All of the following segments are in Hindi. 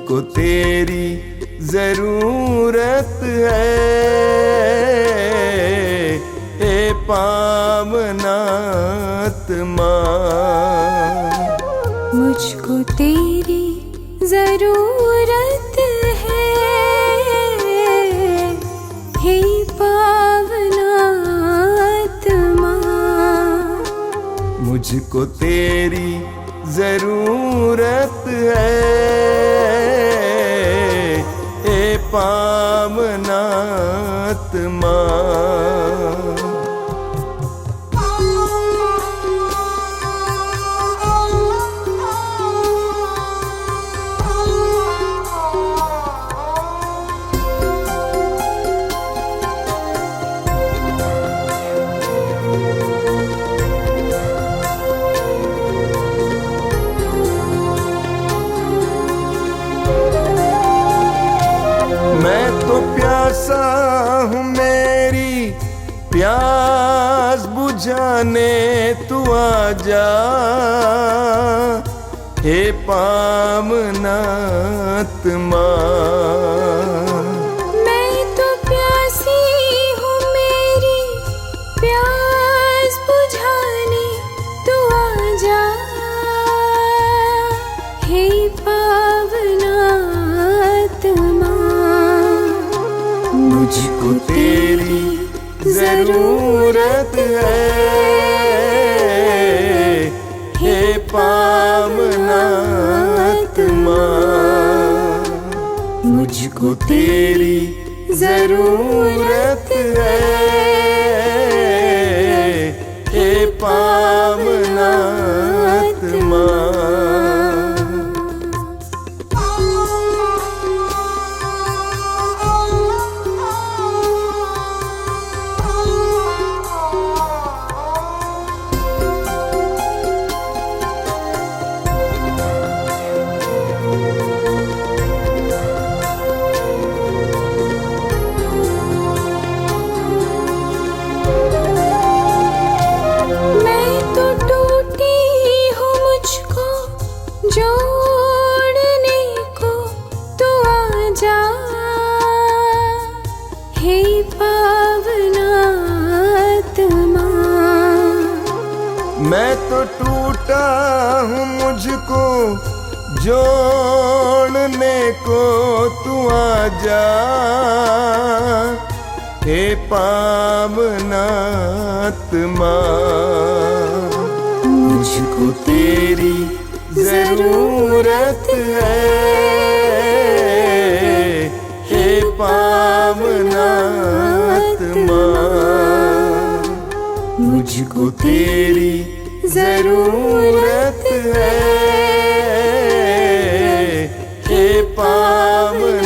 मुझको तेरी जरूरत है, हे पावनात्मा। मुझको तेरी जरूरत है, हे पावनात्मा। मुझको तेरी जरूरत है, हे पावनात्मा। मैं तो प्यासा हूँ, मेरी प्यास बुझाने तू आजा, हे पावनात्मा। मैं तो प्यासी हूँ, मेरी प्यास बुझाने तू आजा, हे पावनात्मा। मुझको तेरी जरूरत है, हे पावनात्मा। मुझको तेरी जरूरत है, हे पावनात्मा। जोड़ने को तू आजा, हे पावनात्मा। मैं तो टूटा हूँ, मुझको जोड़ने को तू आजा, हे पावनात्मा। मुझको तेरी जरूरत है, हे पावनात्मा। मुझको तेरी जरूरत है, हे पावनात्मा।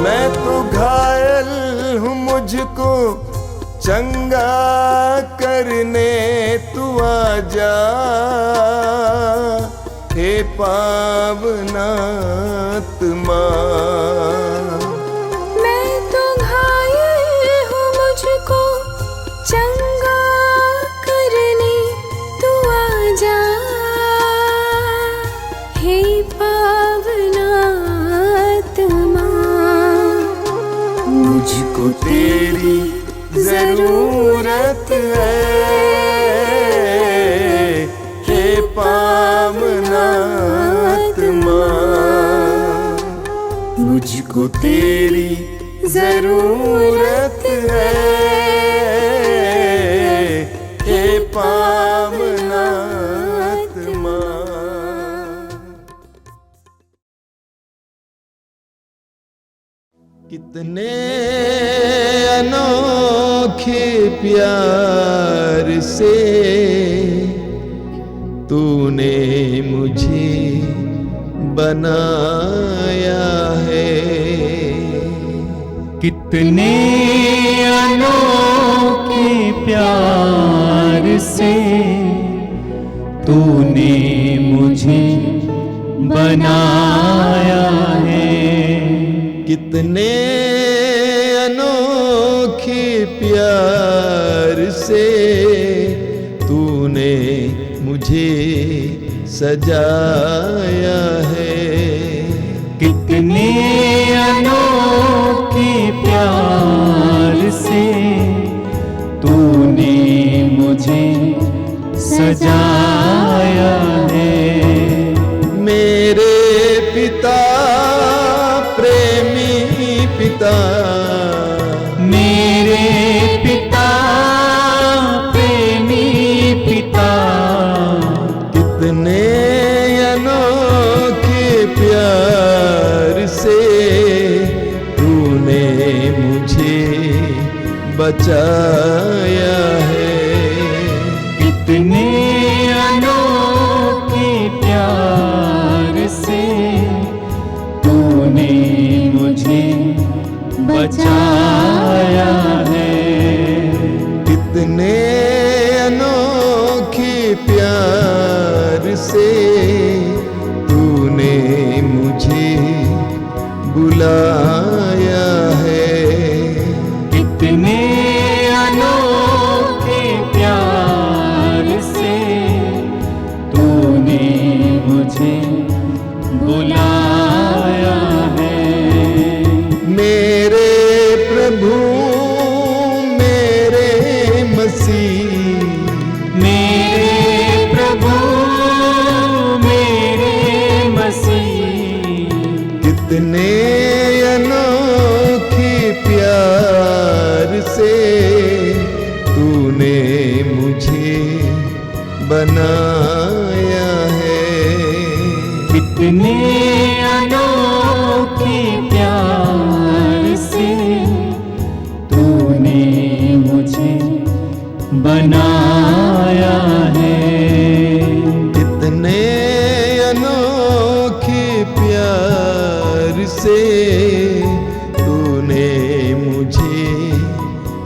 मैं तो घायल हूँ, मुझको चंगा करने तू आजा, हे पावनात्मा। मैं तो घायल हूँ, मुझको चंगा करने तू आजा, हे पावनात्मा। मुझको तेरी जरूरत है, हे पावनात्मा। मुझको तेरी जरूरत है, हे पावनात्मा। कितने अनोखे प्यार से तूने मुझे बनाया है। कितने अनोखे प्यार से तूने मुझे बनाया है। कितने अनोखे प्यार से तूने मुझे सजाया है। कितने अनोखे प्यार से तूने मुझे सजाया है। मेरे पिता प्रेमी पिता, मेरे पिता प्रेमी पिता, कितने अनोखे प्यार से तूने मुझे बचाया है। कितने अनोखे प्यार से तूने मुझे बचाया है। कितने अनोखे प्यार से तूने मुझे बुलाया है। कितने अनोखे प्यार से तूने मुझे बुलाया है। मेरे प्रभु मेरे मसीह, मेरे प्रभु मेरे मसीह, कितने अनोखे प्यार से तूने मुझे बनाया है। कितने अनोखे प्यार से तूने मुझे बनाया है। कितने अनोखे प्यार से तूने मुझे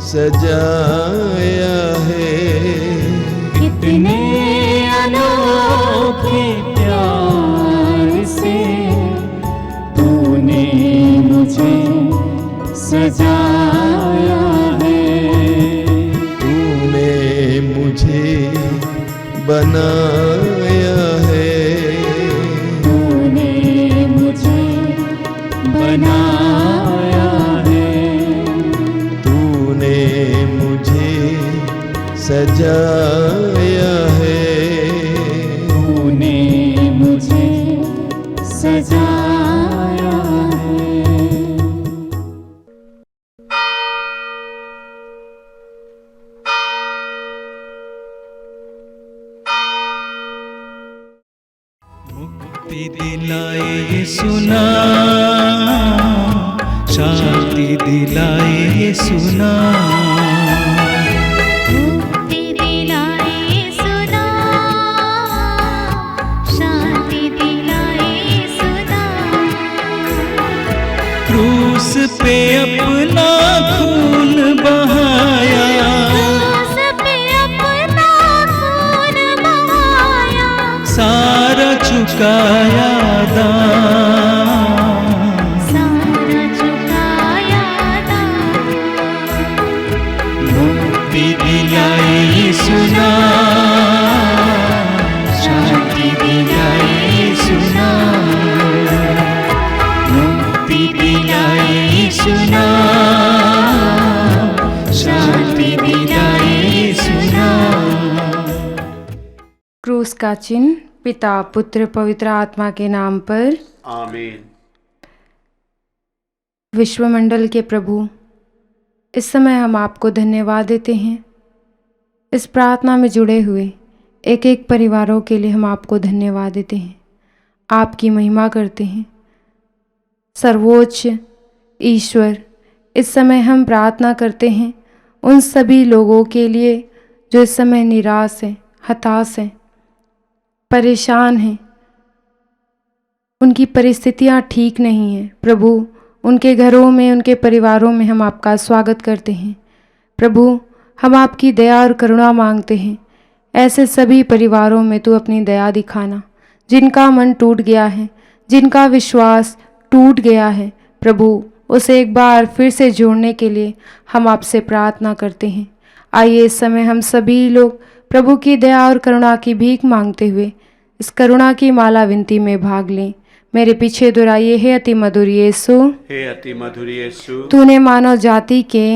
सजाया है। कितने अनोखे प्यार से तूने मुझे सजाया है। तूने मुझे बनाया है। तूने मुझे बनाया है। तूने मुझे सजाया है। तूने मुझे सजाया है। मुक्ति दिलाए यीशु नाम, शांति दिलाए यीशु नाम। मुक्ति दिलाए यीशु नाम, शांति दिलाए यीशु नाम। क्रूस पे अपना खून बहाया, क्रूस पे अपना खून बहाया, सारा चुकाया दाम। सारा चुकाया दाम। मुक्ति दिलाए यीशु नाम, शांति दिलाए यीशु नाम। मुक्ति दिलाए यीशु नाम, शांति दिलाए यीशु नाम। क्रूस का चिन्ह पिता पुत्र पवित्र आत्मा के नाम पर आमीन। विश्वमंडल के प्रभु, इस समय हम आपको धन्यवाद देते हैं। इस प्रार्थना में जुड़े हुए एक एक परिवारों के लिए हम आपको धन्यवाद देते हैं, आपकी महिमा करते हैं। सर्वोच्च ईश्वर, इस समय हम प्रार्थना करते हैं उन सभी लोगों के लिए जो इस समय निराश हैं, हताश हैं, परेशान हैं, उनकी परिस्थितियां ठीक नहीं हैं। प्रभु, उनके घरों में, उनके परिवारों में हम आपका स्वागत करते हैं। प्रभु, हम आपकी दया और करुणा मांगते हैं। ऐसे सभी परिवारों में तू अपनी दया दिखाना, जिनका मन टूट गया है, जिनका विश्वास टूट गया है। प्रभु, उसे एक बार फिर से जोड़ने के लिए हम आपसे प्रार्थना करते हैं। आइए इस समय हम सभी लोग प्रभु की दया और करुणा की भीख मांगते हुए इस करुणा की माला विनती में भाग लें। मेरे पीछे दोहराइए, हे अति मधुर यीशु, हे अति मधुर यीशु, तूने मानव जाति के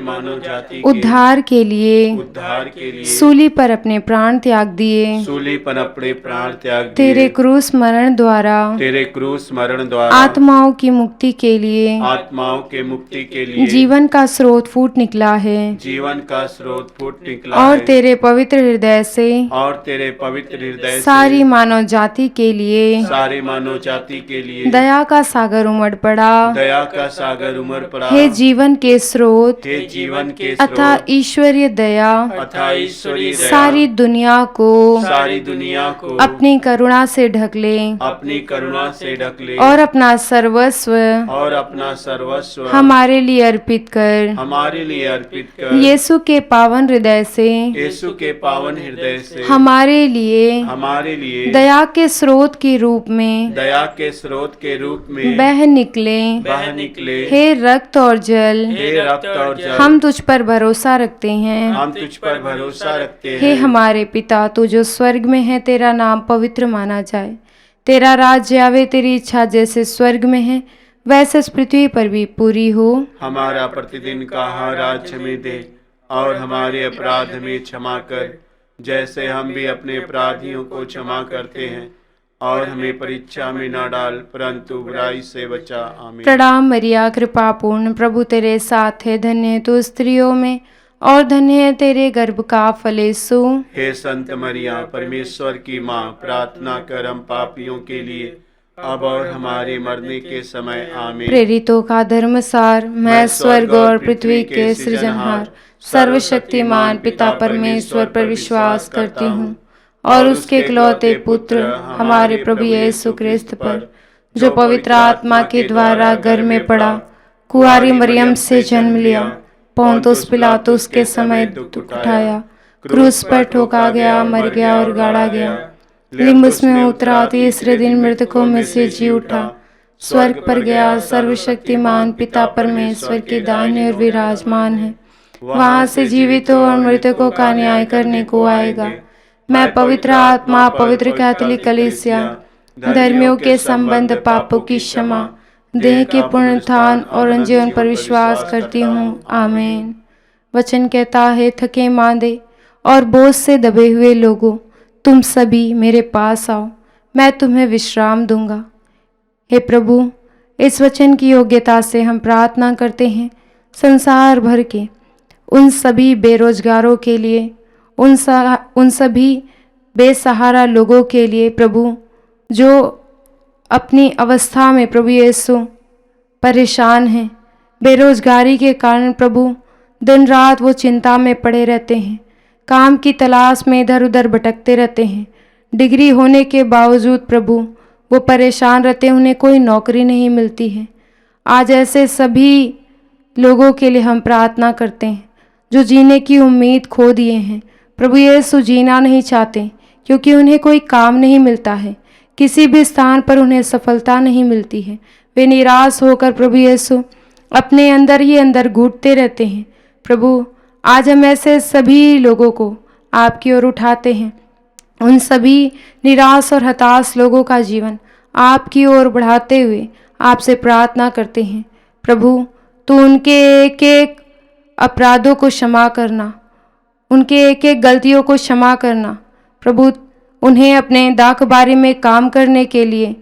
मानव जाति उद्धार के लिए सूली पर अपने प्राण त्याग दिए। सूली पर अपने प्राण त्याग दिए। तेरे क्रूस मरण द्वारा आत्माओं की मुक्ति के लिए जीवन का स्रोत फूट निकला है। और तेरे पवित्र हृदय से सारी मानव जाति के लिए दया का सागर उमड़ पड़ा। हे जीवन के स्रोत अथा ईश्वरीय दया सारी दुनिया को अपनी करुणा से ढक ले और अपना सर्वस्व हमारे लिए अर्पित कर। यीशु के पावन हृदय से हमारे लिए दया के स्रोत के रूप में बह निकले। हे रक्त और जल, हम तुझ पर भरोसा रखते हैं। हे हमारे पिता, तू जो स्वर्ग में है, तेरा नाम पवित्र माना जाए। तेरा राज्य आवे, तेरी इच्छा जैसे स्वर्ग में है वैसे इस पृथ्वी पर भी पूरी हो। हमारा प्रतिदिन का आहार आज हमें दे और हमारे अपराध हमें क्षमा कर, जैसे हम भी अपने अपराधियों को क्षमा करते हैं। और हमें परीक्षा में न डाल, परंतु बुराई से बचा। आमीन। प्रणाम मरिया, कृपा पूर्ण, प्रभु तेरे साथ है। धन्य है तू स्त्रियों में और धन्य है तेरे गर्भ का फल यीशु। हे संत मरिया, परमेश्वर की माँ, प्रार्थना कर हम पापियों के लिए अब और हमारे मरने के समय। आमीन। प्रेरितों का धर्मसार, मैं स्वर्ग और पृथ्वी के सृजनहार सर्वशक्तिमान पिता परमेश्वर पर विश्वास करती हूँ और उसके इकलौते पुत्र हमारे प्रभु यीशु क्रिस्त पर, जो पवित्र आत्मा के द्वारा घर में पड़ा, कुंवारी मरियम से जन्म लिया, पोंतुस पिलातुस के समय दुख उठाया, क्रूस पर ठोका गया, मर गया और गाड़ा गया, लिम्बुस में उतरा, तीसरे दिन मृतकों में से जी उठा, स्वर्ग पर गया, सर्वशक्तिमान पिता परमेश्वर के दाहिने और विराजमान है, वहां से जीवितों और मृतकों का न्याय करने को आएगा। मैं पवित्र आत्मा, पवित्र कैथोलिक कलीसिया, धर्मियों के संबंध, पापों की क्षमा, देह के पुनरुत्थान और जीवन पर विश्वास करती हूँ। आमीन। वचन कहता है, थके मांदे और बोझ से दबे हुए लोगों, तुम सभी मेरे पास आओ, मैं तुम्हें विश्राम दूंगा। हे प्रभु, इस वचन की योग्यता से हम प्रार्थना करते हैं संसार भर के उन सभी बेरोजगारों के लिए, उन सभी बेसहारा लोगों के लिए प्रभु, जो अपनी अवस्था में प्रभु यीशु परेशान हैं। बेरोजगारी के कारण प्रभु दिन रात वो चिंता में पड़े रहते हैं, काम की तलाश में इधर उधर भटकते रहते हैं। डिग्री होने के बावजूद प्रभु वो परेशान रहते हैं, उन्हें कोई नौकरी नहीं मिलती है। आज ऐसे सभी लोगों के लिए हम प्रार्थना करते हैं जो जीने की उम्मीद खो दिए हैं। प्रभु यीशु जीना नहीं चाहते क्योंकि उन्हें कोई काम नहीं मिलता है, किसी भी स्थान पर उन्हें सफलता नहीं मिलती है। वे निराश होकर प्रभु यीशु अपने अंदर ही अंदर घुटते रहते हैं। प्रभु, आज हम ऐसे सभी लोगों को आपकी ओर उठाते हैं। उन सभी निराश और हताश लोगों का जीवन आपकी ओर बढ़ाते हुए आपसे प्रार्थना करते हैं। प्रभु, तो उनके एक एक अपराधों को क्षमा करना, उनके एक एक गलतियों को क्षमा करना। प्रभु, उन्हें अपने दाखबारी में काम करने के लिए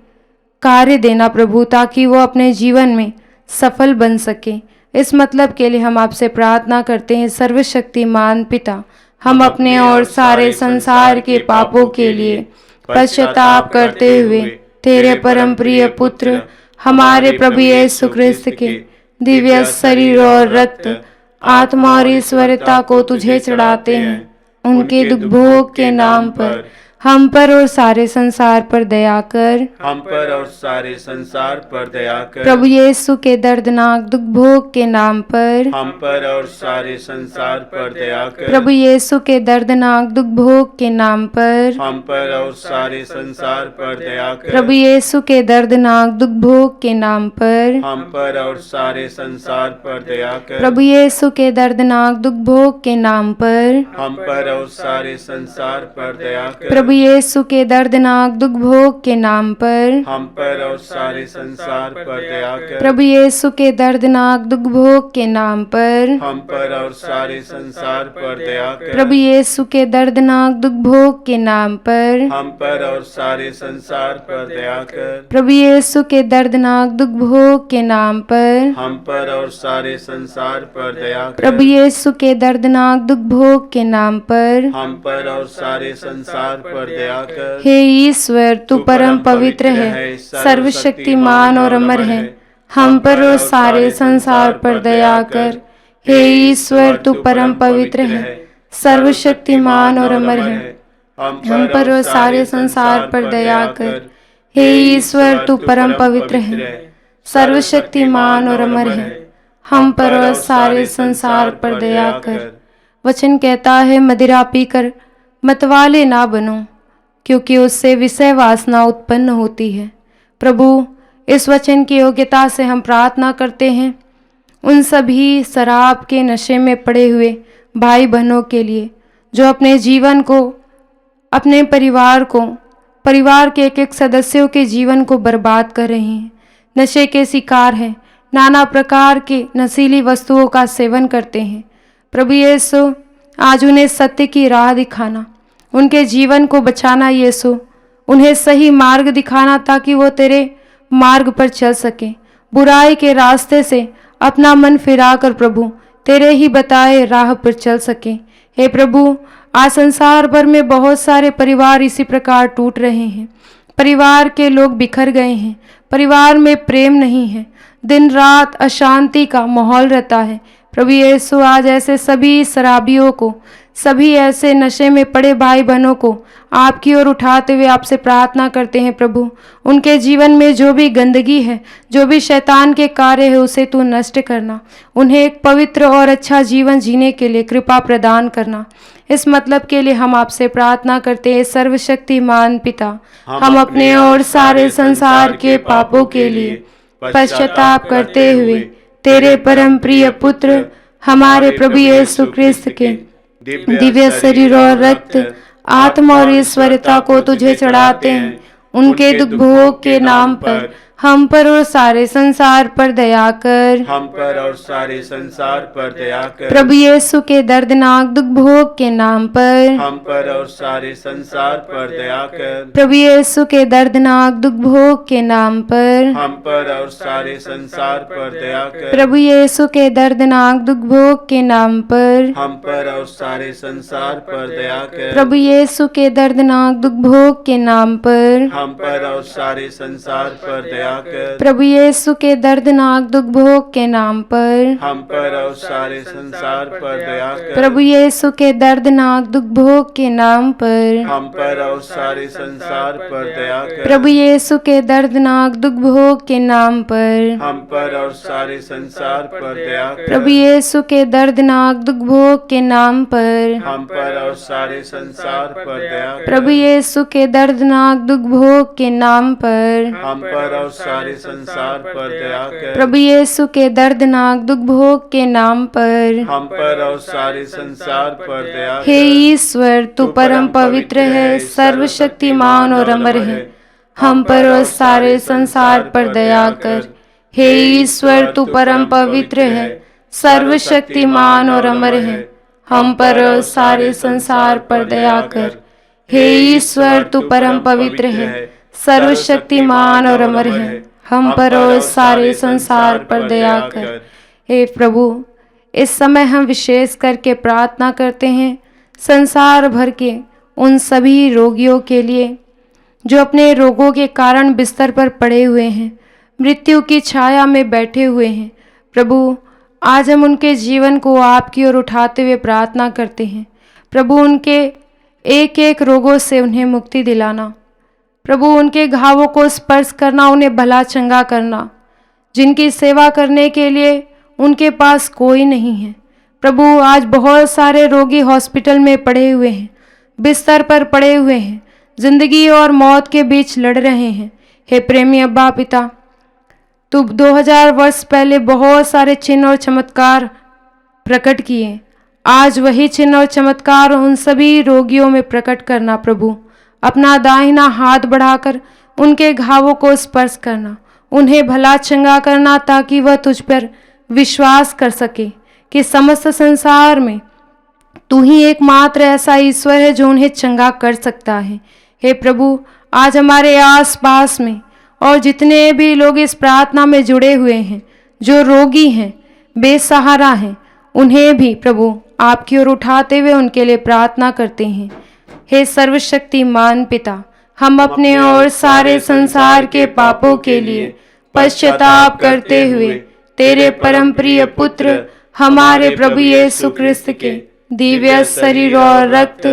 कार्य देना प्रभु, ताकि वो अपने जीवन में सफल बन सके। इस मतलब के लिए हम आपसे प्रार्थना करते हैं। सर्वशक्तिमान पिता, हम अपने और सारे संसार के पापों के लिए पश्चाताप करते हुए तेरे परम प्रिय पुत्र हमारे प्रभु यीशु क्रिस्त के दिव्य शरीर और रक्त, आत्मा और ईश्वरता को तुझे चढ़ाते हैं। उनके दुख भोग के नाम पर हम पर और सारे संसार पर दया कर। हम पर और सारे संसार पर दया कर। प्रभु यीशु के दर्दनाक दुख भोग के नाम पर। हम पर और सारे संसार पर दया कर। प्रभु यीशु के दर्दनाक दुख भोग के नाम पर। हम पर और सारे संसार पर दया कर। प्रभु यीशु के दर्दनाक दुख भोग के नाम पर। हम पर और सारे संसार पर दया कर। प्रभु यीशु के दर्दनाक दुख भोग के नाम पर। हम पर और सारे संसार पर दया कर। प्रभु यीशु के दर्दनाक दुख भोग के नाम पर। हम पर और सारे संसार पर दया कर। प्रभु यीशु के दर्दनाक दुख भोग के नाम पर। हम पर और सारे संसार पर दया कर। प्रभु यीशु के दर्दनाक दुख भोग के नाम पर। हम पर और सारे संसार पर दया कर। प्रभु यीशु के दर्दनाक दुख भोग के नाम पर। हम पर और सारे संसार पर दया कर। प्रभु यीशु के दर्दनाक दुख भोग के नाम पर। हम पर और सारे संसार पर दया कर। हे ईश्वर, तू परम पवित्र है, सर्वशक्तिमान और अमर है। हम पर और सारे संसार पर दया कर। हे ईश्वर, तू परम पवित्र है, सर्वशक्तिमान और अमर है। हम पर और सारे संसार पर दया कर। हे ईश्वर, तू परम पवित्र है, सर्वशक्तिमान और अमर है। हम पर और सारे संसार पर दया कर। वचन कहता है, मदिरा पीकर मतवाले ना बनो, क्योंकि उससे विषय वासना उत्पन्न होती है। प्रभु, इस वचन की योग्यता से हम प्रार्थना करते हैं उन सभी शराब के नशे में पड़े हुए भाई बहनों के लिए, जो अपने जीवन को, अपने परिवार को, परिवार के एक एक सदस्यों के जीवन को बर्बाद कर रहे हैं, नशे के शिकार हैं, नाना प्रकार के नशीली वस्तुओं का सेवन करते हैं। प्रभु यीशु, आज उन्हें सत्य की राह दिखाना, उनके जीवन को बचाना यीशु, उन्हें सही मार्ग दिखाना ताकि वो तेरे मार्ग पर चल सके, बुराई के रास्ते से अपना मन फिराकर प्रभु तेरे ही बताए राह पर चल सके। हे प्रभु, आज संसार भर में बहुत सारे परिवार इसी प्रकार टूट रहे हैं। परिवार के लोग बिखर गए हैं, परिवार में प्रेम नहीं है, दिन रात अशांति का माहौल रहता है। प्रभु यीशु, आज ऐसे सभी शराबियों को, सभी ऐसे नशे में पड़े भाई बहनों को आपकी ओर उठाते हुए आपसे प्रार्थना करते हैं। प्रभु, उनके जीवन में जो भी गंदगी है, जो भी शैतान के कार्य है, उसे तू नष्ट करना, उन्हें एक पवित्र और अच्छा जीवन जीने के लिए कृपा प्रदान करना। इस मतलब के लिए हम आपसे प्रार्थना करते हैं। सर्वशक्तिमान पिता, हम अपने और सारे संसार के पापों के लिए पश्चाताप करते हुए तेरे परम प्रिय पुत्र हमारे प्रभु यीशु क्रिस्त के दिव्य शरीर और रक्त, आत्मा और ईश्वरता को तुझे चढ़ाते हैं। उनके दुख भोग के नाम पर हम पर और सारे संसार पर दया कर। हम पर और सारे संसार पर दया कर। प्रभु यीशु के दर्दनाक दुख भोग के नाम पर हम पर और सारे संसार पर दया कर। प्रभु यीशु के दर्दनाक दुख भोग के नाम पर हम पर और सारे संसार पर दया कर। प्रभु यीशु के दर्दनाक दुख भोग के नाम पर हम पर और सारे संसार पर दया कर। प्रभु यीशु के दर्दनाक दुख भोग के नाम पर हम पर और सारे संसार पर दया कर। प्रभु यीशु के दर्दनाक दुख भोग के नाम पर हम पर और सारे संसार पर दया कर। प्रभु यीशु के दर्दनाक दुख भोग के नाम पर हम पर और सारे संसार पर दया कर। प्रभु यीशु के दर्दनाक दुख भोग के नाम पर हम पर और सारे संसार पर दया कर। प्रभु यीशु के दर्दनाक दुख भोग के नाम पर हम पर और सारे संसार पर दया कर। प्रभु यीशु के दर्दनाक दुख भोग के नाम पर हम पर और सारे संसार पर दया कर। प्रभु यीशु के दर्दनाक दुख भोग के नाम पर हम पर और सारे संसार पर दया कर। हे ईश्वर, तू परम पवित्र है, सर्वशक्तिमान और अमर है। हम पर और सारे संसार पर दया कर। हे ईश्वर, तू परम पवित्र है, सर्वशक्तिमान और अमर है। हम पर और सारे संसार पर दया कर। हे ईश्वर, तू परम पवित्र है, सर्वशक्तिमान और अमर है। हम पर और सारे संसार पर दया कर। हे प्रभु, इस समय हम विशेष करके प्रार्थना करते हैं संसार भर के उन सभी रोगियों के लिए जो अपने रोगों के कारण बिस्तर पर पड़े हुए हैं, मृत्यु की छाया में बैठे हुए हैं। प्रभु, आज हम उनके जीवन को आपकी ओर उठाते हुए प्रार्थना करते हैं। प्रभु, उनके एक एक रोगों से उन्हें मुक्ति दिलाना। प्रभु उनके घावों को स्पर्श करना, उन्हें भला चंगा करना, जिनकी सेवा करने के लिए उनके पास कोई नहीं है। प्रभु आज बहुत सारे रोगी हॉस्पिटल में पड़े हुए हैं, बिस्तर पर पड़े हुए हैं, जिंदगी और मौत के बीच लड़ रहे हैं। हे प्रेमी अब्बा पिता, तू 2000 वर्ष पहले बहुत सारे चिन्ह और चमत्कार प्रकट किए। आज वही चिन्ह और चमत्कार उन सभी रोगियों में प्रकट करना। प्रभु अपना दाहिना हाथ बढ़ाकर उनके घावों को स्पर्श करना, उन्हें भला चंगा करना, ताकि वह तुझ पर विश्वास कर सके कि समस्त संसार में तू ही एकमात्र ऐसा ईश्वर है जो उन्हें चंगा कर सकता है। हे प्रभु, आज हमारे आसपास में और जितने भी लोग इस प्रार्थना में जुड़े हुए हैं, जो रोगी हैं, बेसहारा हैं, उन्हें भी प्रभु आपकी ओर उठाते हुए उनके लिए प्रार्थना करते हैं। हे सर्वशक्तिमान पिता, हम अपने और सारे संसार के पापों के लिए पश्चाताप करते हुए तेरे परम प्रिय पुत्र हमारे प्रभु यीशु ख्रिस्त के दिव्य शरीर और रक्त,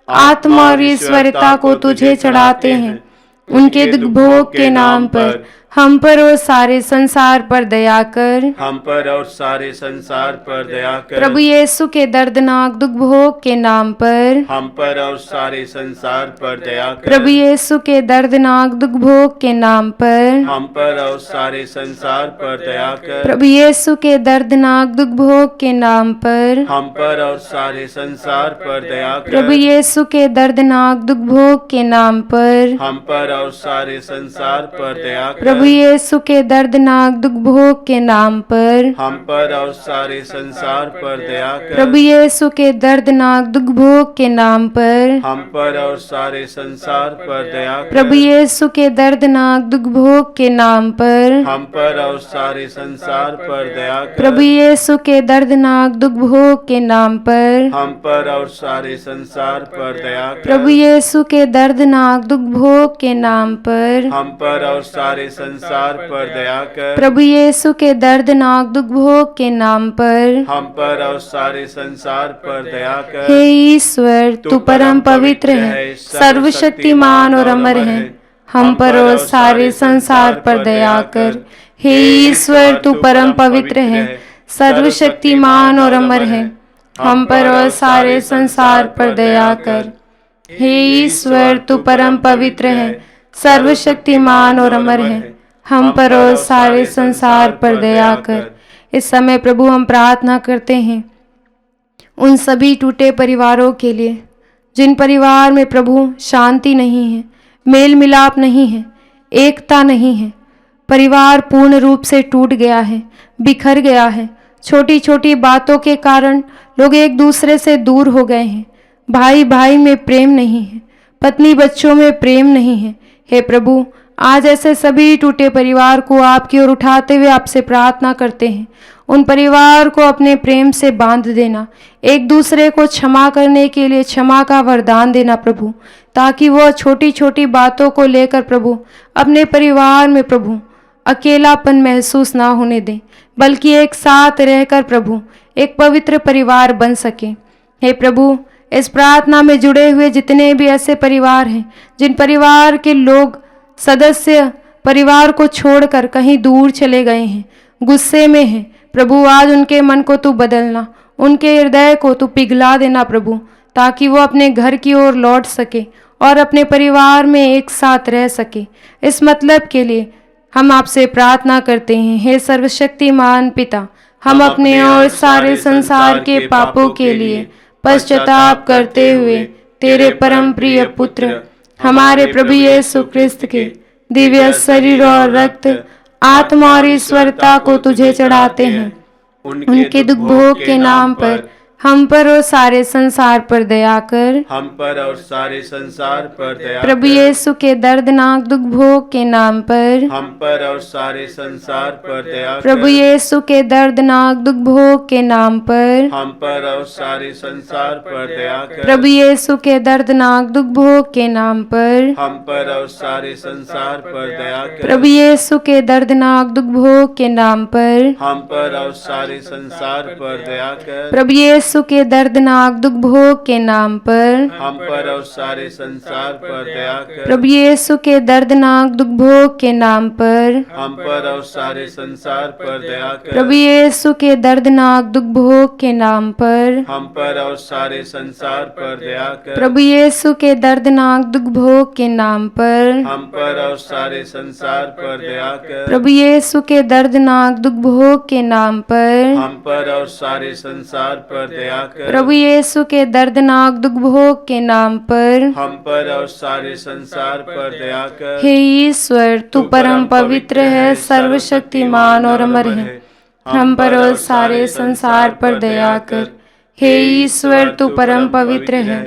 आत्मा और ईश्वरता को तुझे चढ़ाते हैं। उनके दुख भोग के नाम पर हम पर और सारे संसार पर दया कर। हम पर और सारे संसार पर दया कर। प्रभु यीशु के दर्दनाक दुख भोग के नाम पर हम पर और सारे संसार पर दया कर। प्रभु यीशु के दर्दनाक दुख भोग के नाम पर हम पर और सारे संसार पर दया कर। प्रभु यीशु के दर्दनाक दुख भोग के नाम पर हम पर और सारे संसार पर दया कर। प्रभु यीशु के दर्दनाक दुख भोग के नाम पर हम पर और सारे संसार पर दया कर। प्रभु यीशु के दर्दनाक दुख भोग के नाम पर हम पर और सारे संसार पर दया कर। प्रभु यीशु के दर्दनाक दुख भोग के नाम पर हम पर और सारे संसार पर दया कर। प्रभु यीशु के दर्दनाक दुख भोग के नाम पर हम पर और सारे संसार पर दया कर। प्रभु यीशु के दर्दनाक दुख भोग के नाम पर हम पर और सारे संसार पर दया कर। प्रभु यीशु के दर्दनाक दुख भोग के नाम पर हम पर और सारे संसार पर दया कर। प्रभु यीशु के दर्दनाक दुख भोग के नाम पर हम पर और सारे संसार पर दया कर। हे ईश्वर, तू परम पवित्र है, सर्वशक्तिमान और अमर है, हम पर और सारे संसार पर दया कर। हे ईश्वर, तू परम पवित्र है, सर्वशक्तिमान और अमर है, हम पर और सारे संसार पर दया कर। हे ईश्वर, तू परम पवित्र है, सर्वशक्तिमान और अमर है, हम पर और सारे संसार पर दया कर। इस समय प्रभु हम प्रार्थना करते हैं उन सभी टूटे परिवारों के लिए जिन परिवार में प्रभु शांति नहीं है, मेल मिलाप नहीं है, एकता नहीं है। परिवार पूर्ण रूप से टूट गया है, बिखर गया है। छोटी छोटी बातों के कारण लोग एक दूसरे से दूर हो गए हैं। भाई भाई में प्रेम नहीं है, पत्नी बच्चों में प्रेम नहीं है। हे प्रभु, आज ऐसे सभी टूटे परिवार को आपकी ओर उठाते हुए आपसे प्रार्थना करते हैं। उन परिवार को अपने प्रेम से बांध देना, एक दूसरे को क्षमा करने के लिए क्षमा का वरदान देना प्रभु, ताकि वह छोटी छोटी बातों को लेकर प्रभु अपने परिवार में प्रभु अकेलापन महसूस ना होने दें, बल्कि एक साथ रहकर प्रभु एक पवित्र परिवार बन सके। हे प्रभु, इस प्रार्थना में जुड़े हुए जितने भी ऐसे परिवार हैं जिन परिवार के लोग सदस्य परिवार को छोड़कर कहीं दूर चले गए हैं, गुस्से में हैं, प्रभु आज उनके मन को तू बदलना, उनके हृदय को तू पिघला देना प्रभु, ताकि वो अपने घर की ओर लौट सके और अपने परिवार में एक साथ रह सके। इस मतलब के लिए हम आपसे प्रार्थना करते हैं। हे सर्वशक्तिमान पिता, हम अपने और सारे संसार के पापों के लिए पश्चाताप करते हुए तेरे परम प्रिय पुत्र हमारे प्रभु यीशु ख्रिस्त के दिव्य शरीर और रक्त, आत्मा और ईश्वरता को तुझे चढ़ाते हैं। उनके दुख भोग के नाम पर हम पर और सारे संसार पर दया कर। हम पर और सारे संसार पर दया कर। प्रभु यीशु के दर्दनाक दुख भोग के नाम पर हम पर और सारे संसार पर दया कर। प्रभु यीशु के दर्दनाक दुख भोग के नाम पर हम पर और सारे संसार पर दया कर। प्रभु यीशु के दर्दनाक दुख भोग के नाम पर हम पर और सारे संसार पर दया कर। प्रभु यीशु के दर्दनाक दुख भोग के नाम पर हम पर और सारे संसार पर दया कर। प्रभु यीशु यीशु के दर्दनाक दुख भोग के नाम पर हम पर और सारे संसार पर दया कर। प्रभु यीशु के दर्दनाक दुख भोग के नाम पर हम पर और सारे संसार पर दया कर। प्रभु यीशु के दर्दनाक दुख भोग के नाम पर हम पर और सारे संसार पर दया कर। प्रभु यीशु के दर्दनाक दुख भोग के नाम पर हम पर और सारे संसार पर दया कर। प्रभु यीशु के दर्दनाक दुख भोग के नाम पर हम पर और सारे संसार पर दया कर। प्रभु यीशु के दर्दनाक दुख भोग के नाम पर हम पर और सारे संसार पर दया कर। हे ईश्वर, तू परम पवित्र है, सर्वशक्तिमान और अमर है। हम पर और सारे संसार पर दया कर। हे ईश्वर, तू परम पवित्र है,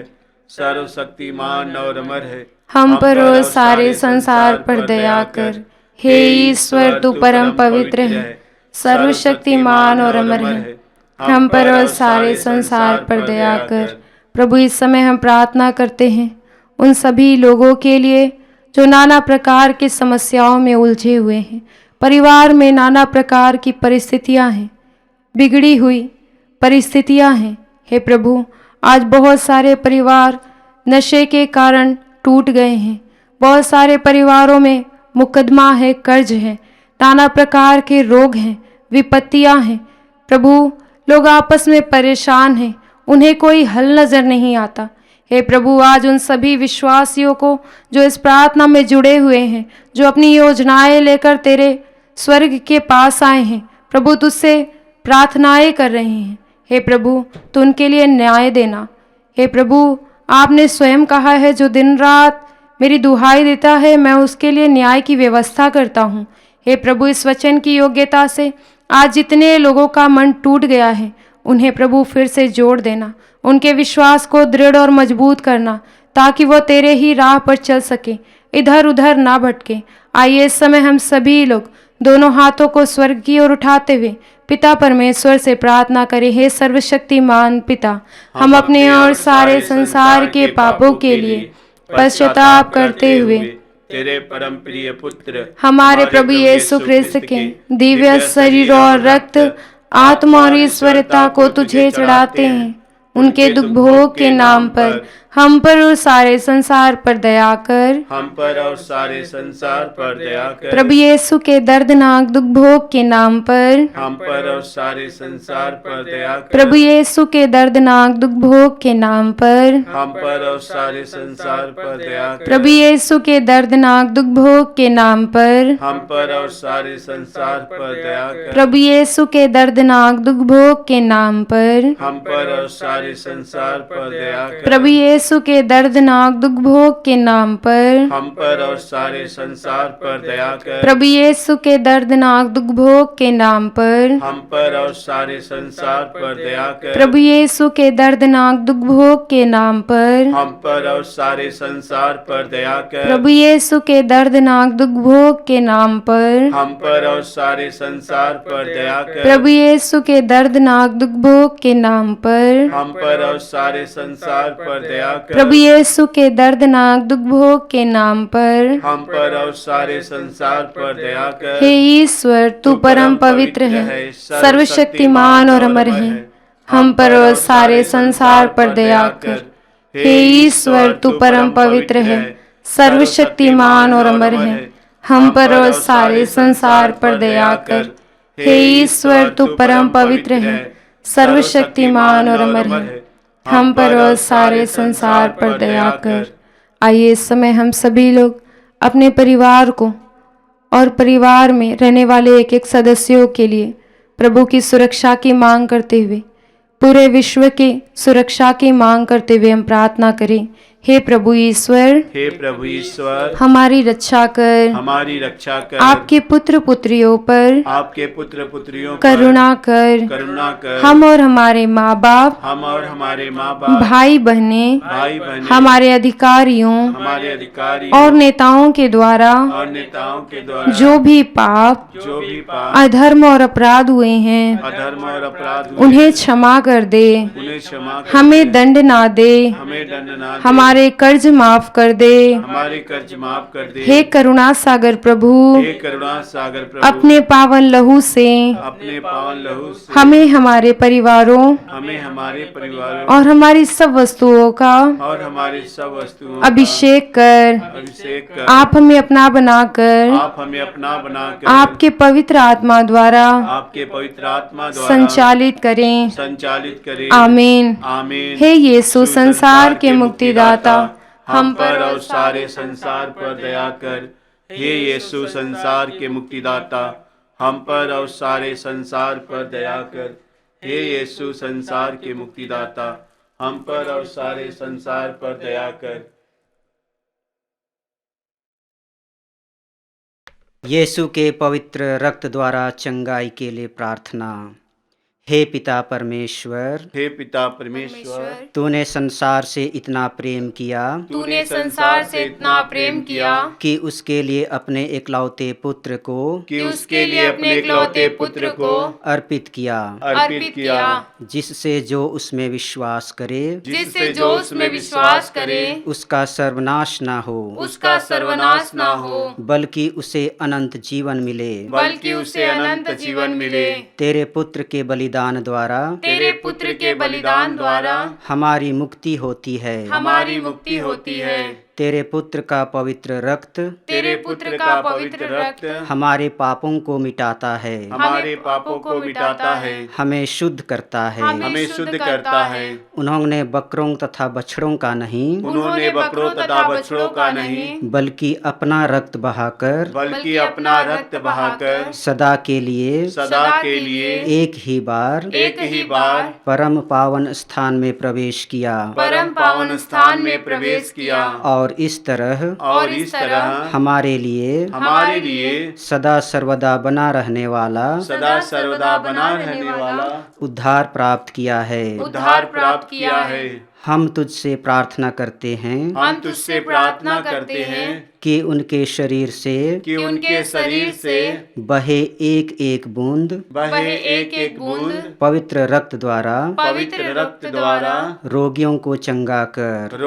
सर्वशक्तिमान और अमर है। हम पर और सारे संसार पर दया कर। हे ईश्वर, तू परम पवित्र है, सर्वशक्तिमान और अमर है। हम पर और सारे संसार पर दया कर। प्रभु, इस समय हम प्रार्थना करते हैं उन सभी लोगों के लिए जो नाना प्रकार की समस्याओं में उलझे हुए हैं। परिवार में नाना प्रकार की परिस्थितियां हैं, बिगड़ी हुई परिस्थितियां हैं। हे प्रभु, आज बहुत सारे परिवार नशे के कारण टूट गए हैं। बहुत सारे परिवारों में मुकदमा है, कर्ज है, नाना प्रकार के रोग हैं, विपत्तियां हैं। प्रभु, लोग आपस में परेशान हैं, उन्हें कोई हल नजर नहीं आता। हे प्रभु, आज उन सभी विश्वासियों को जो इस प्रार्थना में जुड़े हुए हैं, जो अपनी योजनाएं लेकर तेरे स्वर्ग के पास आए हैं, प्रभु तुझसे प्रार्थनाएं कर रहे हैं। हे प्रभु, तू उनके लिए न्याय देना। हे प्रभु, आपने स्वयं कहा है, जो दिन रात मेरी दुहाई देता है, मैं उसके लिए न्याय की व्यवस्था करता हूँ। हे प्रभु, इस वचन की योग्यता से आज जितने लोगों का मन टूट गया है, उन्हें प्रभु फिर से जोड़ देना, उनके विश्वास को दृढ़ और मजबूत करना, ताकि वो तेरे ही राह पर चल सके, इधर उधर ना भटके। आइए इस समय हम सभी लोग दोनों हाथों को स्वर्ग की ओर उठाते हुए पिता परमेश्वर से प्रार्थना करें। हे सर्वशक्तिमान पिता, हम अपने और सारे संसार के पापों के लिए पश्चाताप करते हुए तेरे परम प्रिय पुत्र हमारे प्रभु यीशु ख्रिस्त के दिव्य शरीर और रक्त, आत्मा और ईश्वरता को तुझे चढ़ाते हैं। उनके दुख भोग के नाम पर हम पर और सारे संसार पर दया कर। हम पर और सारे संसार पर दया कर। प्रभु यीशु के दर्दनाक दुख भोग के नाम पर हम पर और सारे संसार पर दया कर। प्रभु यीशु के दर्दनाक दुख भोग के नाम पर हम पर और सारे संसार पर दया कर। प्रभु यीशु के दर्दनाक दुख भोग के नाम पर हम पर और सारे संसार पर दया कर। प्रभु यीशु के दर्दनाक दुख भोग के नाम पर हम पर और सारे संसार पर दया कर। प्रभु यीशु के दर्दनाक दुख भोग के नाम पर हम पर और सारे संसार पर दया कर। प्रभु यीशु के दर्दनाक दुख भोग के नाम पर हम पर और सारे संसार पर दया कर। प्रभु यीशु के दर्दनाक दुख भोग के नाम पर हम पर और सारे संसार पर दया कर। प्रभु यीशु के दर्दनाक दुख भोग के नाम पर हम पर और सारे संसार पर दया कर। प्रभु यीशु के दर्दनाक दुख भोग के नाम पर हम पर और सारे संसार पर दया कर। प्रभु यीशु के दर्दनाक दुख भोग के नाम पर हम पर और सारे संसार पर दया कर। हे ईश्वर, तू परम पवित्र है, सर्वशक्तिमान और अमर है। हम पर और सारे संसार पर दया कर। हे ईश्वर, तू परम पवित्र है, सर्वशक्तिमान और अमर है। हम पर और सारे संसार पर दया कर। हे ईश्वर, तू परम पवित्र है, सर्वशक्तिमान और अमर है। हम पर और सारे संसार पर दया कर। आइए इस समय हम सभी लोग अपने परिवार को और परिवार में रहने वाले एक एक सदस्यों के लिए प्रभु की सुरक्षा की मांग करते हुए, पूरे विश्व की सुरक्षा की मांग करते हुए हम प्रार्थना करें। हे प्रभु ईश्वर, हे प्रभु ईश्वर, हमारी रक्षा कर, हमारी रक्षा कर। आपके पुत्र पुत्रियों पर, आपके पुत्र पुत्रियों पर करुणा कर। करुणा कर। हम और हमारे माँ बाप, हम और हमारे माँ बाप, भाई बहनें, भाई बहनें, हमारे अधिकारियों हमारे अधिकारी और नेताओं के द्वारा और नेताओं के द्वारा जो भी पाप, जो भी पाप, अधर्म और अपराध हुए हैं, अधर्म और अपराध हुए, उन्हें क्षमा कर दे। उन्हें क्षमा कर। हमें दंड ना दे। हमें दंड ना दे। हमारे हमारे कर्ज माफ कर दे। हमारे कर्ज माफ कर दे। हे करुणा सागर प्रभु, हे करुणा सागर प्रभु, अपने पावन लहू से अपने पावन लहू से हमें हमारे परिवारों हमें हमारे परिवारों और हमारी सब वस्तुओं का और हमारी सब वस्तुओं का अभिषेक कर अभिषेक कर आप हमें अपना बनाकर आप हमें अपना बनाकर आपके पवित्र आत्मा द्वारा आपके पवित्र आत्मा द्वारा संचालित करें। संचालित करें। आमीन। आमीन। हे यीशु संसार के मुक्तिदाता, हम पर और सारे संसार पर दया कर। हे यीशु संसार के मुक्तिदाता, हम पर और सारे संसार पर दया कर। हे यीशु संसार के मुक्तिदाता, हम पर और सारे संसार पर दया कर। यीशु के पवित्र रक्त द्वारा चंगाई के लिए प्रार्थना। हे पिता परमेश्वर, हे पिता परमेश्वर, तूने संसार से इतना प्रेम किया तूने संसार से इतना प्रेम किया कि उसके लिए अपने एकलौते पुत्र को कि उसके लिए अपने इकलौते पुत्र को अर्पित किया, अर्पित किया, जिससे जो उसमें विश्वास करे जिससे जो उसमें विश्वास करे उसका सर्वनाश ना हो, उसका सर्वनाश ना हो, बल्कि उसे अनंत जीवन मिले। बल्कि उसे अनंत जीवन मिले। तेरे पुत्र के बलिदान द्वारा तेरे पुत्र के बलिदान द्वारा हमारी मुक्ति होती है। हमारी मुक्ति होती है। तेरे पुत्र का पवित्र रक्त तेरे पुत्र का पवित्र रक्त हमारे पापों को मिटाता है, हमारे पापों को मिटाता है, हमें शुद्ध करता है। हमें शुद्ध करता है। उन्होंने बकरों तथा बछड़ों का नहीं, उन्होंने बकरों तथा बछड़ों का नहीं, बल्कि अपना रक्त बहाकर बल्कि अपना रक्त बहाकर सदा के लिए एक ही बार परम पावन स्थान में प्रवेश किया परम पावन स्थान में प्रवेश किया और इस तरह हमारे लिए सदा सर्वदा बना रहने वाला उद्धार प्राप्त किया है। हम तुझसे प्रार्थना करते हैं कि उनके शरीर से बहे एक एक बूंद पवित्र रक्त द्वारा रोगियों को चंगा कर।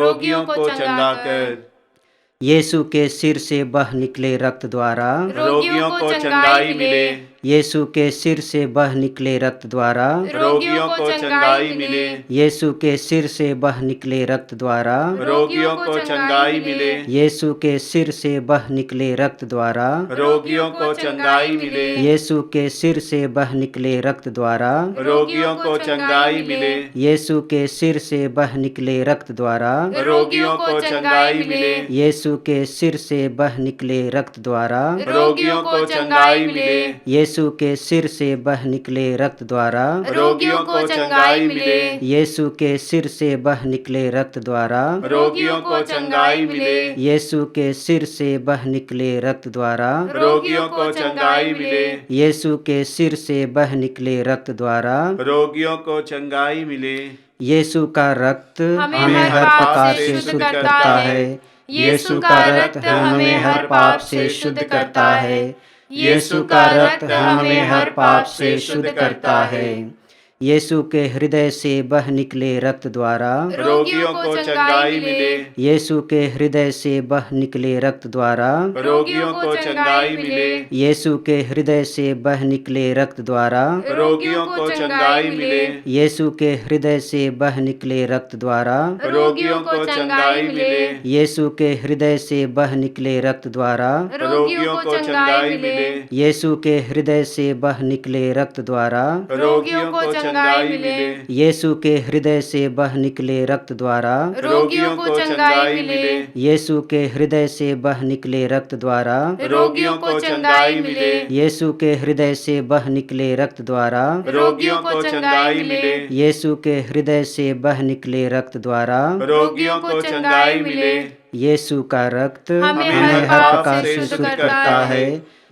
यीशु के सिर से बह निकले रक्त द्वारा रोगियों को चंगाई मिले। यीशु के सिर से बह निकले रक्त द्वारा रोगियों को चंगाई मिले। यीशु के सिर से बह निकले रक्त द्वारा रोगियों को चंगाई मिले। यीशु के सिर से बह निकले रक्त द्वारा रोगियों को चंगाई मिले। यीशु के सिर से बह निकले रक्त द्वारा रोगियों को चंगाई मिले। यीशु के सिर से बह निकले रक्त द्वारा रोगियों को चंगाई मिले। यीशु के सिर से बह निकले रक्त द्वारा रोगियों को चंगाई मिले। यीशु के सिर से बह निकले रक्त द्वारा रोगियों को चंगाई मिले। यीशु के सिर से बह निकले रक्त द्वारा रोगियों को चंगाई मिले। यीशु के सिर से बह निकले रक्त द्वारा रोगियों को चंगाई मिले। यीशु के सिर से बह निकले रक्त द्वारा रोगियों को चंगाई मिले। यीशु का रक्त हमें हर प्रकार से शुद्ध करता है। यीशु का रक्त हमें हर पाप से शुद्ध करता है। यीशु का रक्त हमें हर पाप से शुद्ध करता है। यीशु के हृदय से बह निकले रक्त द्वारा रोगियों को चंगाई मिले। यीशु के हृदय से बह निकले रक्त द्वारा रोगियों को चंगाई मिले। यीशु के हृदय से बह निकले रक्त द्वारा रोगियों को चंगाई मिले। यीशु के हृदय से बह निकले रक्त द्वारा रोगियों को चंगाई मिले। यीशु के हृदय से बह निकले रक्त द्वारा रोगियों को चंगाई मिले। यीशु के हृदय से बह निकले रक्त द्वारा रोगियों को चंगाई मिले। यीशु के हृदय से बह निकले रक्त द्वारा रोगियों को चंगाई मिले। यीशु के हृदय से बह निकले रक्त द्वारा रोगियों को चंगाई मिले। यीशु के हृदय से बह निकले रक्त द्वारा रोगियों को चंगाई मिले। यीशु के हृदय से बह निकले रक्त द्वारा रोगियों को चंगाई मिले। यीशु का रक्त हमें हर प्रकार से शुद्ध करता है।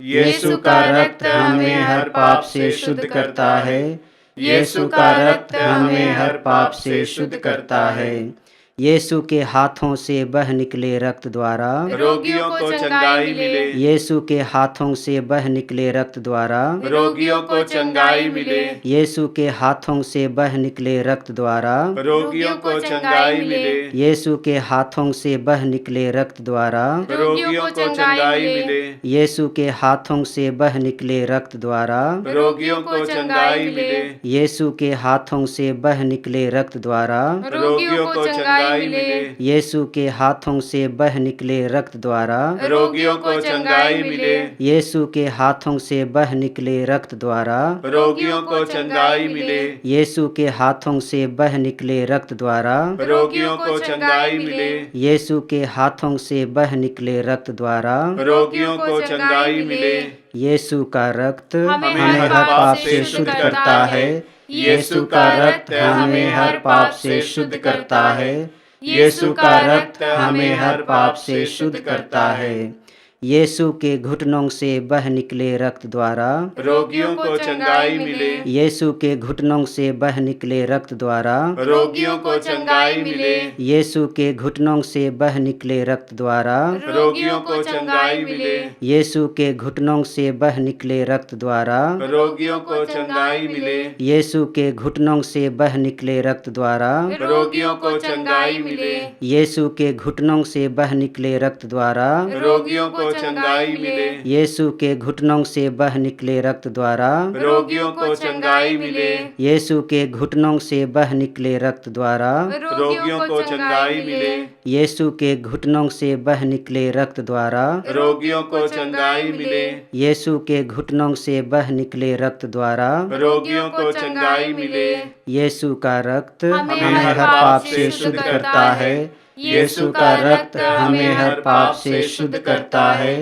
यीशु का रक्त हमें हर पाप से शुद्ध करता है। यीशु का रक्त हमें हर पाप से शुद्ध करता है। यीशु के हाथों से बह निकले रक्त द्वारा, रोगियों को चंगाई मिले। यीशु के हाथों से बह निकले रक्त द्वारा, रोगियों को चंगाई मिले। यीशु के हाथों से बह निकले रक्त द्वारा, रोगियों को चंगाई मिले। यीशु के हाथों से बह निकले रक्त द्वारा, रोगियों को चंगाई मिले। यीशु के हाथों से बह निकले रक्त द्वारा, रोगियों को चंगाई मिले। यीशु के हाथों से बह निकले रक्त द्वारा, रोगियों को चंगाई मिले। यीशु के हाथों से बह निकले रक्त द्वारा, रोगियों को चंगाई मिले। यीशु के हाथों से बह निकले रक्त द्वारा, रोगियों को चंगाई मिले। यीशु के हाथों से बह निकले रक्त द्वारा, रोगियों को चंगाई मिले। यीशु के हाथों से बह निकले रक्त द्वारा, रोगियों को चंगाई मिले। यीशु का रक्त हमें हमें हर पाप से शुद्ध करता है। यीशु का रक्त हमें हर पाप से शुद्ध करता है। यीशु का रक्त हमें हर पाप से शुद्ध करता है। यीशु के घुटनों से बह निकले रक्त द्वारा, रोगियों को चंगाई मिले। यीशु के घुटनों से बह निकले रक्त द्वारा, रोगियों को चंगाई मिले। यीशु के घुटनों से बह निकले रक्त द्वारा, रोगियों को चंगाई मिले। यीशु के घुटनों से बह निकले रक्त द्वारा, रोगियों को चंगाई मिले। यीशु के घुटनों से बह निकले रक्त द्वारा, रोगियों को चंगाई मिले। यीशु के घुटनों से बह निकले रक्त द्वारा, रोगियों को चंगाई मिले। यीशु के घुटनों से बह निकले रक्त द्वारा, रोगियों को चंगाई मिले। यीशु के घुटनों से बह निकले रक्त द्वारा, रोगियों को चंगाई मिले। यीशु के घुटनों से बह निकले रक्त द्वारा, रोगियों को चंगाई मिले। यीशु के घुटनों से बह निकले रक्त द्वारा, रोगियों को चंगाई मिले। यीशु का रक्त हमें हमें हर पाप से शुद्ध करता है। यीशु का रक्त हमें हर पाप से शुद्ध करता है।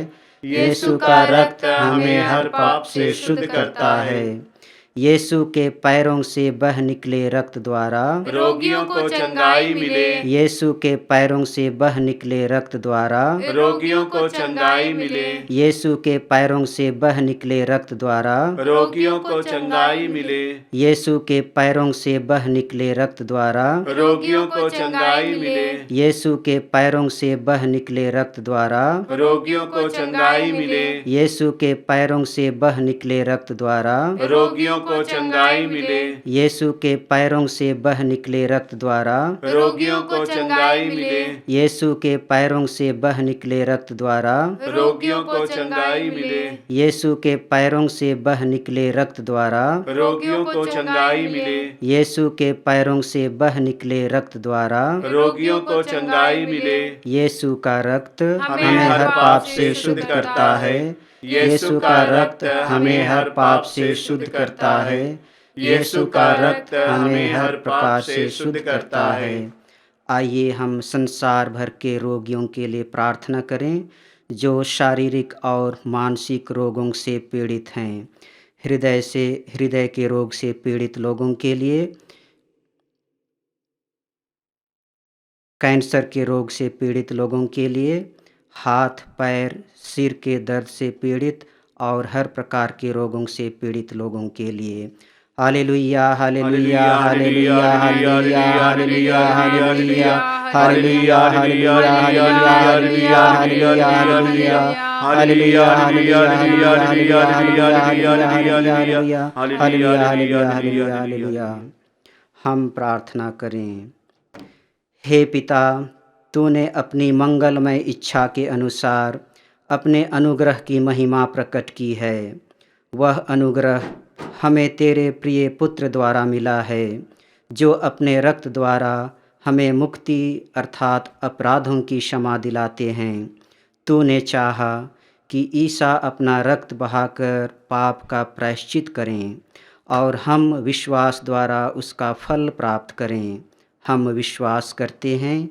यीशु का रक्त हमें हर पाप से शुद्ध करता है। यीशु के पैरों से बह निकले रक्त द्वारा, रोगियों को चंगाई मिले। यीशु के पैरों से बह निकले रक्त द्वारा, रोगियों को चंगाई मिले। यीशु के पैरों से बह निकले रक्त द्वारा, रोगियों को चंगाई मिले। यीशु के पैरों से बह निकले रक्त द्वारा, रोगियों को चंगाई मिले। यीशु के पैरों से बह निकले रक्त द्वारा, रोगियों को चंगाई मिले। यीशु के पैरों से बह निकले रक्त द्वारा, रोगियों को चंगाई मिले। यीशु के पैरों से बह निकले रक्त द्वारा, रोगियों को चंगाई मिले। यीशु के पैरों से बह निकले रक्त द्वारा, रोगियों को चंगाई मिले। यीशु के पैरों से बह निकले रक्त द्वारा, रोगियों को चंगाई मिले। यीशु के पैरों से बह निकले रक्त द्वारा, रोगियों को चंगाई मिले। यीशु का रक्त हमें हमें हर पाप से शुद्ध करता है। यीशु का रक्त हमें हर पाप से शुद्ध करता है। यीशु का रक्त हमें हर पाप से शुद्ध करता है। आइए हम संसार भर के रोगियों के लिए प्रार्थना करें जो शारीरिक और मानसिक रोगों से पीड़ित हैं। हृदय के रोग से पीड़ित लोगों के लिए, कैंसर के रोग से पीड़ित लोगों के लिए, हाथ पैर सिर के दर्द से पीड़ित और हर प्रकार के रोगों से पीड़ित लोगों के लिए। Hallelujah hallelujah hallelujah hallelujah hallelujah hallelujah hallelujah hallelujah hallelujah hallelujah hallelujah hallelujah hallelujah. हम प्रार्थना करें। हे पिता, तूने अपनी मंगलमय इच्छा के अनुसार अपने अनुग्रह की महिमा प्रकट की है। वह अनुग्रह हमें तेरे प्रिय पुत्र द्वारा मिला है, जो अपने रक्त द्वारा हमें मुक्ति अर्थात अपराधों की क्षमा दिलाते हैं। तूने चाहा कि ईसा अपना रक्त बहाकर पाप का प्रायश्चित करें और हम विश्वास द्वारा उसका फल प्राप्त करें। हम विश्वास करते हैं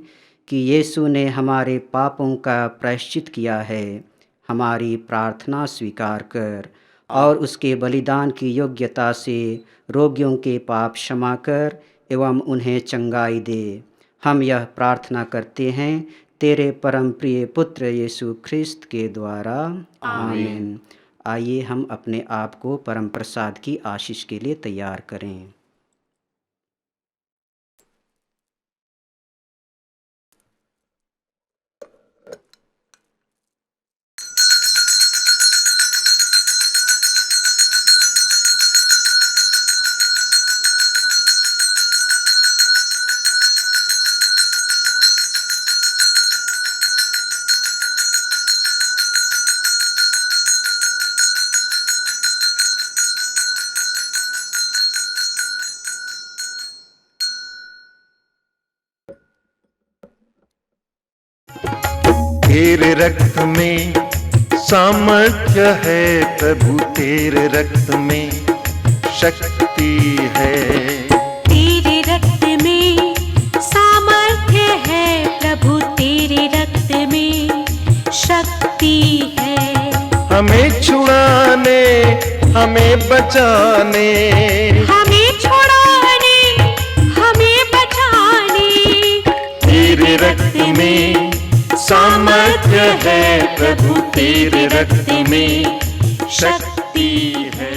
कि यीशु ने हमारे पापों का प्रायश्चित किया है। हमारी प्रार्थना स्वीकार कर और उसके बलिदान की योग्यता से रोगियों के पाप क्षमा कर एवं उन्हें चंगाई दे। हम यह प्रार्थना करते हैं तेरे परम प्रिय पुत्र यीशु ख्रिस्त के द्वारा, आमीन। आइए हम अपने आप को परम प्रसाद की आशीष के लिए तैयार करें। रक्त में सामर्थ्य है प्रभु, तेरे रक्त में शक्ति है। तेरे रक्त में सामर्थ्य है प्रभु, तेरे रक्त में शक्ति है। हमें छुड़ाने, हमें बचाने, हमें छुड़ाने, हमें बचाने, तेरे रक्त में सामर्थ्य है प्रभु, तेरे रक्त में शक्ति है।